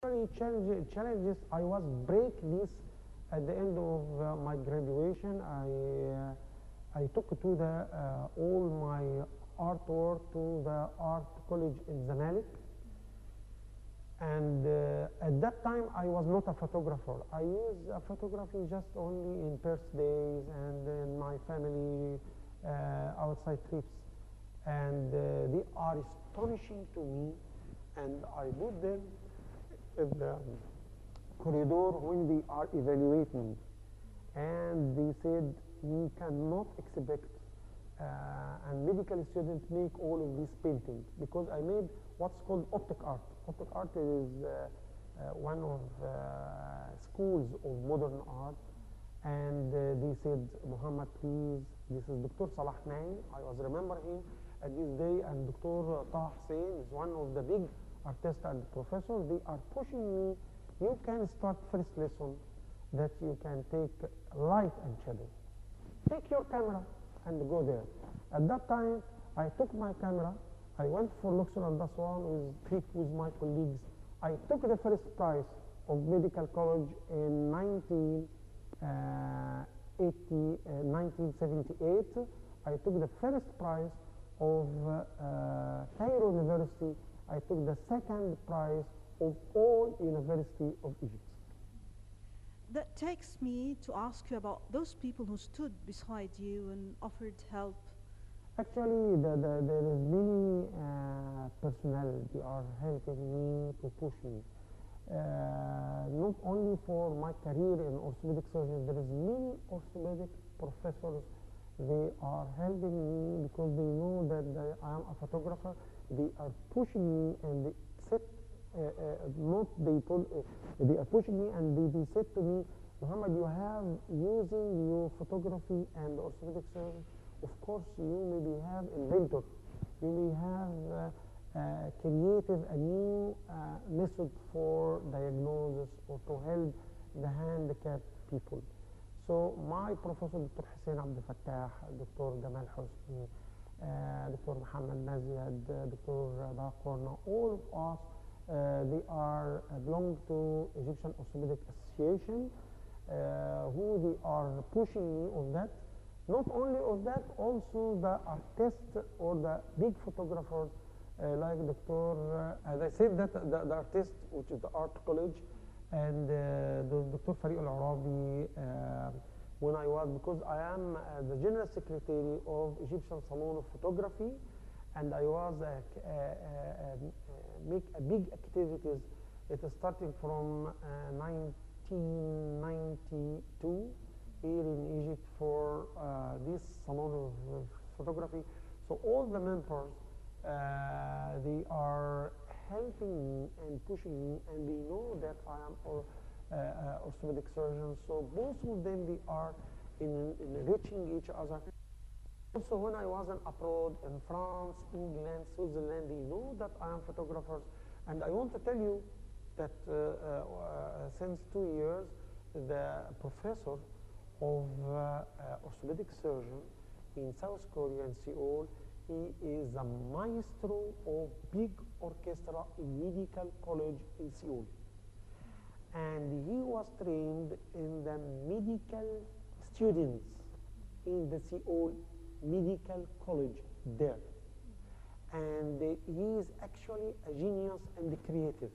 Challenges, I was break this at the end of my graduation. I took to the all my artwork to the art college in Zamalek, and at that time I was not a photographer. I use photography just only in birthdays and in my family outside trips, and they are astonishing to me, and I put them in the corridor when they are evaluating, and they said we cannot expect and medical students make all of these paintings, because I made what's called optic art. Optic art is one of schools of modern art, and they said, Muhammad, please, this is Dr. Salah Naim. I was remember him at this day, and Dr. Taha Hussein is one of the big artists and professors. They are pushing me. You can start first lesson that you can take light and shadow. Take your camera and go there. At that time, I took my camera. I went for Luxor and Aswan with my colleagues. I took the first prize of medical college in 1978. I took the first prize of Cairo University. I took the second prize of all University of Egypt. That takes me to ask you about those people who stood beside you and offered help. Actually, there is many personnel. They are helping me to push me. Not only for my career in orthopedic surgery, there is many orthopedic professors. They are helping me because they know that I am a photographer. They are pushing me, and they said, they are pushing me, and they said to me, Muhammad, you have using your photography and orthopedic surgery. Of course, you maybe have inventor. You may have created a new method for diagnosis or to help the handicapped people. So my professor, Dr. Hussein Abdel Fattah, Dr. Gamal Hosni, Dr. Mohamad Maziad, Dr. Daqorna, all of us, they are belong to Egyptian Orthopedic Association, who they are pushing me on that. Not only of that, also the artists or the big photographers like Dr. As I said, that the artist, which is the art college, and Dr. Fariq Al-Arabi, when I was, because I am the general secretary of Egyptian Salon of Photography, and I was make a big activities. It is starting from 1992 here in Egypt for this salon of photography. So all the members, they are helping me and pushing me, and they know that I am orthopedic surgeon. So both of them, they are enriching each other. Also, when I was abroad in France, England, Switzerland, they know that I am photographer. And I want to tell you that since 2 years, the professor of orthopedic surgeon in South Korea, in Seoul, he is a maestro of big orchestra in medical college in Seoul. And he was trained in the medical students in the Seoul Medical College there. And he is actually a genius and creative.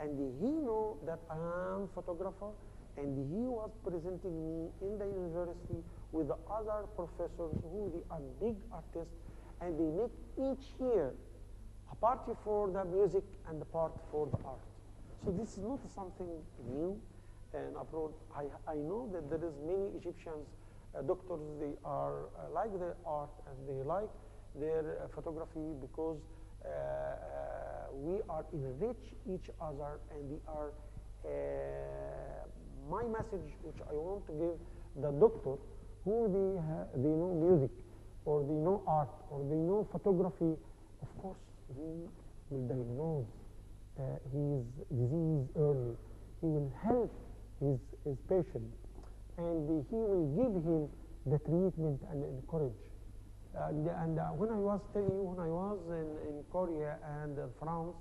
And he know that I am photographer, and he was presenting me in the university with the other professors who they are big artists, and they make each year a party for the music and a part for the art. So this is not something new and abroad. I know that there is many Egyptians doctors, they are like their art and they like their photography, because we are enrich each other, and they are my message which I want to give the doctor who they know music, or they know art, or they know photography. Of course, he will diagnose his disease early. He will help his patient, and he will give him the treatment and encourage. When I was telling you, when I was in Korea and France,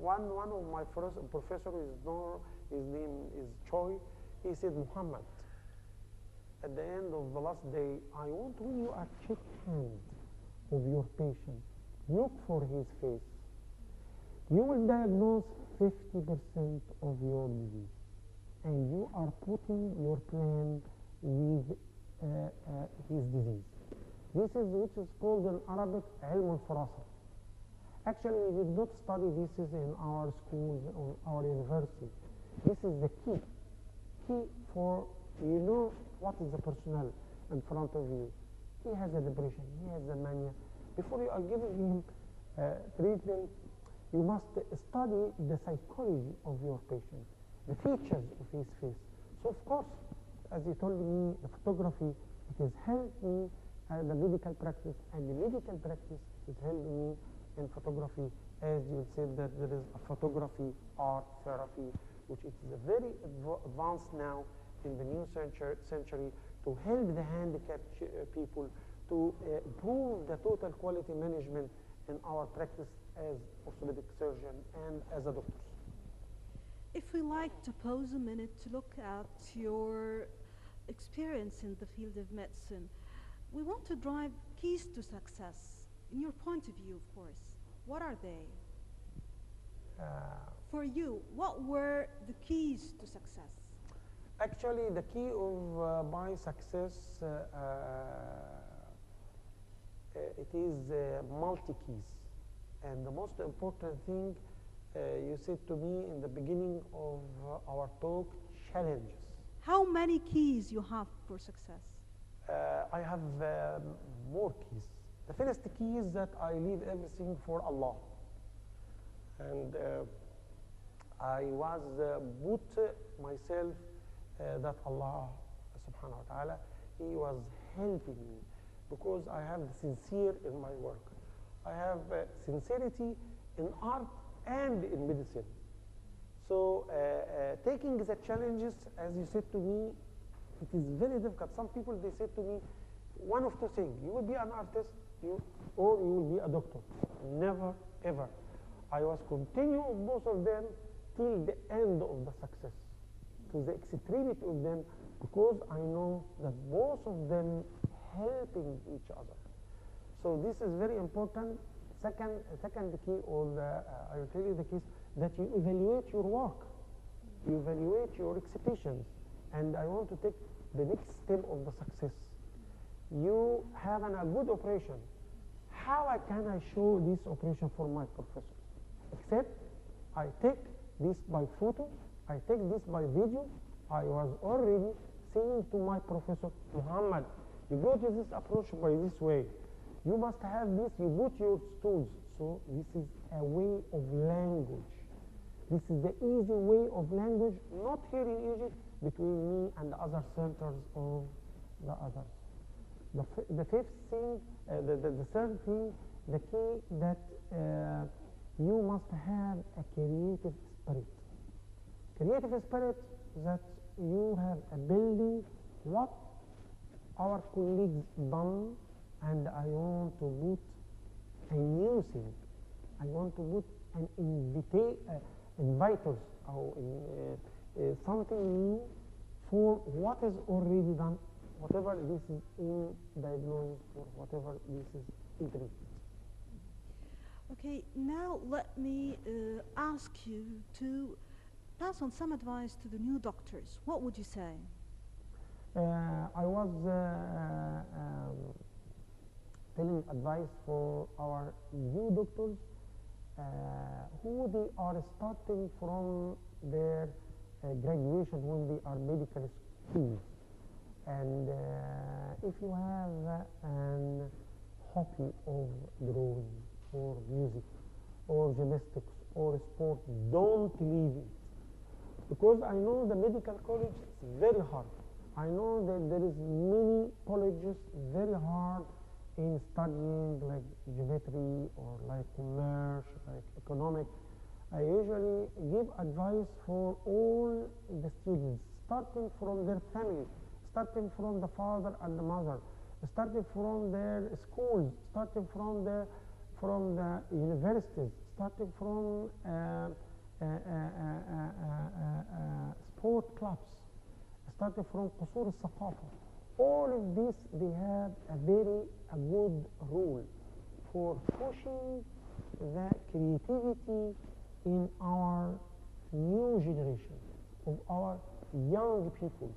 one of my first professor is his name is Choi. He said, Muhammad, at the end of the last day, I want when you are check hand of your patient, look for his face. You will diagnose 50% of your disease, and you are putting your plan with his disease. This is which is called in Arabic ilm al-firasa. Actually, we did not study this in our schools or our university. This is the key for, you know, what is the personnel in front of you. He has a depression, he has a mania. Before you are giving him treatment, you must study the psychology of your patient, the features of his face. So of course, as you told me, the photography, it has helped me the medical practice, and the medical practice is helping me in photography, as you said that there is a photography art therapy, which is very advanced now in the new century to help the handicapped people to improve the total quality management in our practice as orthopedic surgeon and as a doctor. If we like to pause a minute to look at your experience in the field of medicine, we want to drive keys to success. In your point of view, of course, what are they? For you, what were the keys to success? Actually, the key of my success, it is multi-keys. And the most important thing, you said to me in the beginning of our talk, challenges. How many keys you have for success? I have more keys. The first key is that I leave everything for Allah. And I was put myself that Allah subhanahu wa ta'ala, He was helping me because I have sincere in my work. I have sincerity in art and in medicine. So taking the challenges, as you said to me, it is very difficult. Some people, they say to me, one of two things, you will be an artist or you will be a doctor. Never, ever. I was continue both of them till the end of the success, to the extremity of them, because I know that both of them helping each other. So this is very important. Second key, or I will tell you the keys, that you evaluate your work, you evaluate your exhibitions, and I want to take the next step of the success. You have a good operation. How can I show this operation for my professors? Except I take this by photo, I take this by video. I was already saying to my professor, Muhammad, you go to this approach by this way. You must have this, you put your stools. So this is a way of language. This is the easy way of language, not here in Egypt, between me and the other centers of the others. The fifth thing, the third thing, the key that you must have a creative spirit. Creative spirit that you have a building what our colleagues done, and I want to put a new thing. I want to put an inviters or something new for what is already done, whatever this is in diagnosis or whatever this is in treatment. Okay, now let me ask you to pass on some advice to the new doctors. What would you say? I was telling advice for our new doctors who they are starting from their graduation when they are medical schools. And if you have an hobby of drawing or music or gymnastics or sport, don't leave it. Because I know the medical college is very hard. I know that there is many colleges very hard in studying like geometry or like commerce, like economic. I usually give advice for all the students, starting from their family, starting from the father and the mother, starting from their schools, starting from the universities, starting from sport clubs, starting from قصور الثقافة. All of this, they have a good rule for pushing the creativity in our new generation, of our young people,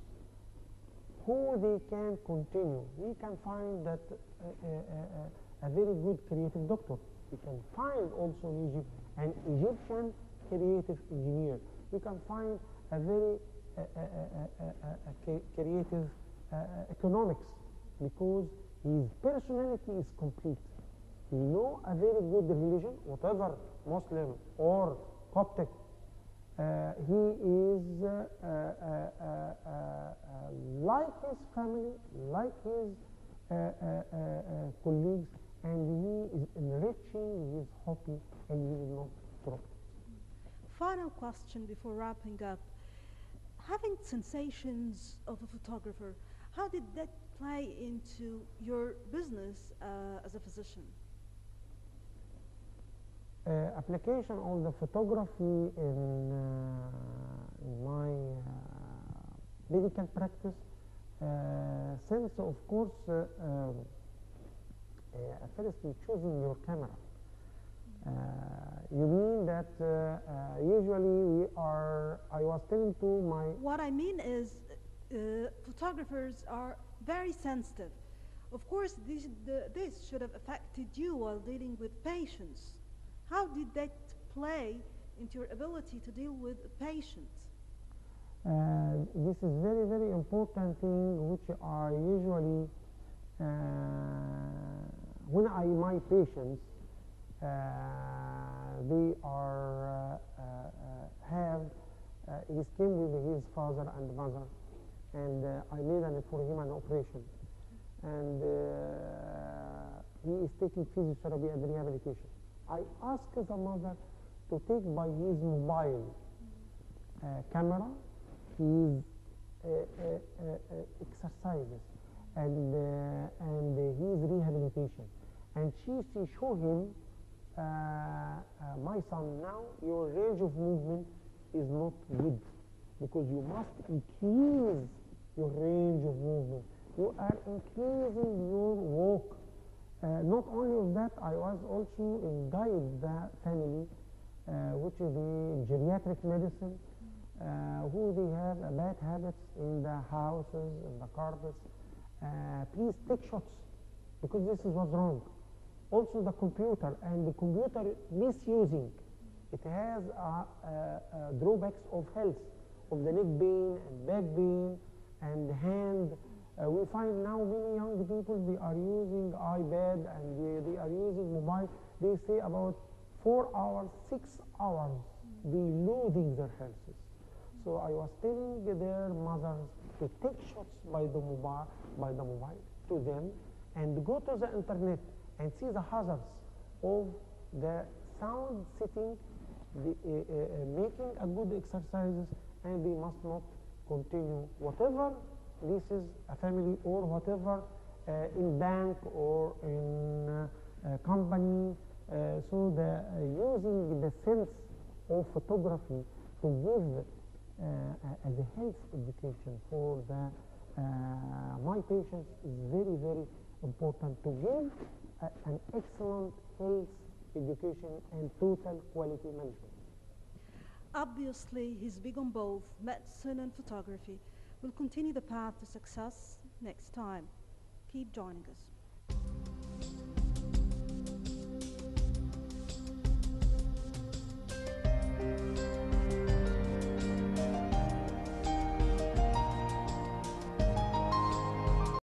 who they can continue. We can find that a very good creative doctor. We can find also in Egypt an Egyptian creative engineer. We can find a very creative economics, because his personality is complete. He knows a very good religion, whatever Muslim or Coptic. He is like his family, like his colleagues, and he is enriching his hobby, and he will not drop it. Final question before wrapping up. Having sensations of a photographer, how did that play into your business as a physician? Application of the photography in my medical practice, since of course firstly choosing your camera. You mean that usually I was telling to my... What I mean is photographers are very sensitive. Of course, this should have affected you while dealing with patients. How did that play into your ability to deal with patients? This is very, very important thing, which I usually, when my patients, they are he came with his father and mother, and I made for him an operation, and he is taking physiotherapy and rehabilitation. I asked the mother to take by his mobile camera his exercises and his rehabilitation, and she showed him, my son, now your range of movement is not good, because you must increase your range of movement. You are increasing your walk. Not only of that, I was also guide the family, which is the geriatric medicine, who they have bad habits in the houses, in the carpets. Please take shots, because this is what's wrong. Also the computer, and the computer misusing, it has drawbacks of health, of the neck pain and back pain and hand. We find now many young people, they are using iPad and they are using mobile. They say about 4 hours, 6 hours, they losing their health. So I was telling their mothers to take shots by the mobile to them, and go to the internet and see the hazards of the sound sitting, making a good exercises, and they must not continue whatever this is a family or whatever in bank or in company. So using the sense of photography to give as a health education for my patients is very, very important, to give an excellent health education and total quality management. Obviously, he's big on both medicine and photography. We'll continue the path to success next time. Keep joining us.